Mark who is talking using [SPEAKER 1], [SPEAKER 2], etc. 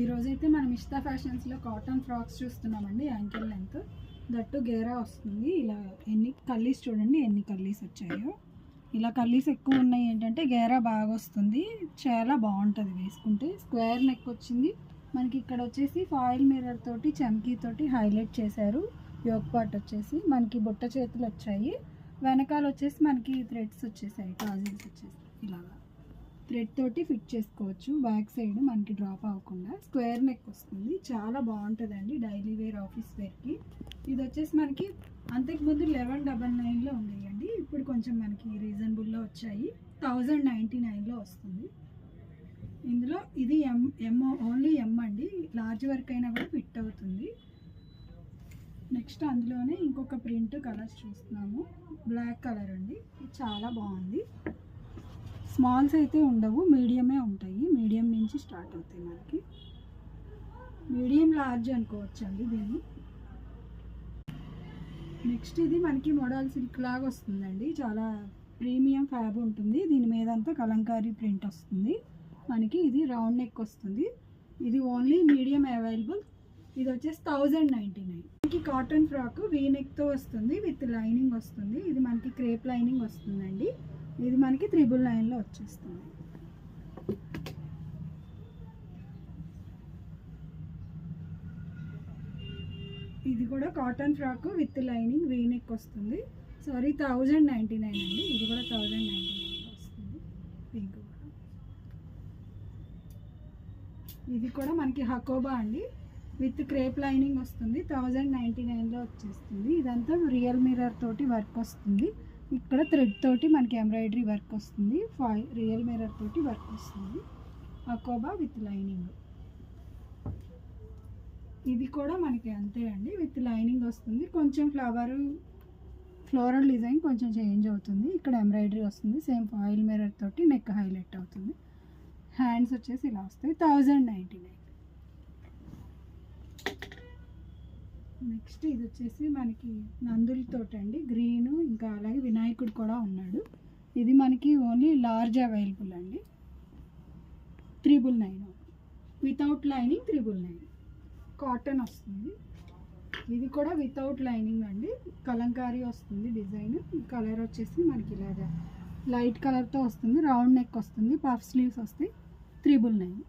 [SPEAKER 1] ఈరోజైతే మనం ఇష్టా ఫ్యాషన్స్లో cotton frocks చూస్తున్నామండి. యాంకిల్ లెంత్ దట్టు గేరా వస్తుంది. ఇలా ఎన్ని కల్లీస్ చూడండి, ఎన్ని కల్లీస్ వచ్చాయో. ఇలా కల్లీస్ ఎక్కువ ఉన్నాయి ఏంటంటే గేరా బాగా వస్తుంది, చాలా బాగుంటుంది వేసుకుంటే. స్క్వేర్ నెక్ వచ్చింది మనకి. ఇక్కడ వచ్చేసి ఫాయిల్ మిర్రర్ తోటి చమ్కీ తోటి హైలైట్ చేశారు. యోక్ పార్ట్ వచ్చేసి మనకి బుట్ట చేతులు వచ్చాయి. వెనకాల వచ్చేసి మనకి థ్రెడ్స్ వచ్చేసాయి, టాజిల్స్ వచ్చేసి ఇలాగా థ్రెడ్ తోటి ఫిట్ చేసుకోవచ్చు. బ్యాక్ సైడ్ మనకి డ్రాప్ అవ్వకుండా స్క్వేర్ నెక్ వస్తుంది. చాలా బాగుంటుందండి డైలీ వేర్, ఆఫీస్ వేర్కి. ఇది వచ్చేసి మనకి అంతకుముందు 1199లో ఉన్నాయండి. ఇప్పుడు కొంచెం మనకి రీజనబుల్లో వచ్చాయి. 1099లో వస్తుంది. ఇందులో ఇది ఎం ఓన్లీ ఎం అండి. లార్జ్ వర్క్ అయినా కూడా ఫిట్ అవుతుంది. నెక్స్ట్ అందులోనే ఇంకొక ప్రింట్ కలర్స్ చూస్తున్నాము. బ్లాక్ కలర్ అండి, ఇది చాలా బాగుంది. స్మాల్స్ అయితే ఉండవు, మీడియమే ఉంటాయి. మీడియం నుంచి స్టార్ట్ అవుతాయి మనకి. మీడియం లార్జ్ అనుకోవచ్చు అండి దీన్ని. నెక్స్ట్ ఇది మనకి మోడల్ సిల్క్ లాగా వస్తుందండి. చాలా ప్రీమియం ఫ్యాబ్ ఉంటుంది. దీని మీద అంతా కలంకారీ ప్రింట్ వస్తుంది మనకి. ఇది రౌండ్ నెక్ వస్తుంది. ఇది ఓన్లీ మీడియం అవైలబుల్. ఇది వచ్చేసి 1099. మనకి కాటన్ ఫ్రాక్ వీ నెక్తో వస్తుంది, విత్ లైనింగ్ వస్తుంది. ఇది మనకి క్రేప్ లైనింగ్ వస్తుందండి. ఇది మనకి 999లో వచ్చేస్తుంది. ఇది కూడా cotton frock with lining V neck వస్తుంది. సారీ 1099 అండి. ఇది కూడా 1099లో వస్తుంది. పింక్ కూడా. ఇది కూడా మనకి హకోబా అండి, విత్ క్రేప్ లైనింగ్ వస్తుంది. 1099లో వచ్చేస్తుంది. ఇదంతా రియల్ మిర్రర్ తోటి వర్క్ వస్తుంది. ఇక్కడ థ్రెడ్ తోటి మనకి ఎంబ్రాయిడరీ వర్క్ వస్తుంది. రియల్ మిర్రర్ తోటి వర్క్ వస్తుంది. Hakoba with lining. ఇది కూడా మనకి అంతే అండి, విత్ లైనింగ్ వస్తుంది. కొంచెం ఫ్లోరల్ డిజైన్ కొంచెం చేంజ్ అవుతుంది. ఇక్కడ ఎంబ్రాయిడరీ వస్తుంది. సేమ్ ఫాయిల్ మిర్రర్ తోటి నెక్ హైలైట్ అవుతుంది. హ్యాండ్స్ వచ్చేసి ఇలా వస్తాయి. 1099. నెక్స్ట్ ఇది వచ్చేసి మనకి నందులతోటి అండి, గ్రీను, ఇంకా అలాగే వినాయకుడు కూడా ఉన్నాడు. ఇది మనకి ఓన్లీ లార్జ్ అవైలబుల్ అండి. 999 వితౌట్ లైనింగ్. 999 కాటన్ వస్తుంది. ఇది కూడా వితౌట్ లైనింగ్ అండి. కలంకారీ వస్తుంది డిజైన్. ఈ కలర్ వచ్చేసి మనకి ఇలాగా లైట్ కలర్తో వస్తుంది. రౌండ్ నెక్ వస్తుంది. పఫ్ స్లీవ్స్ వస్తాయి. 999.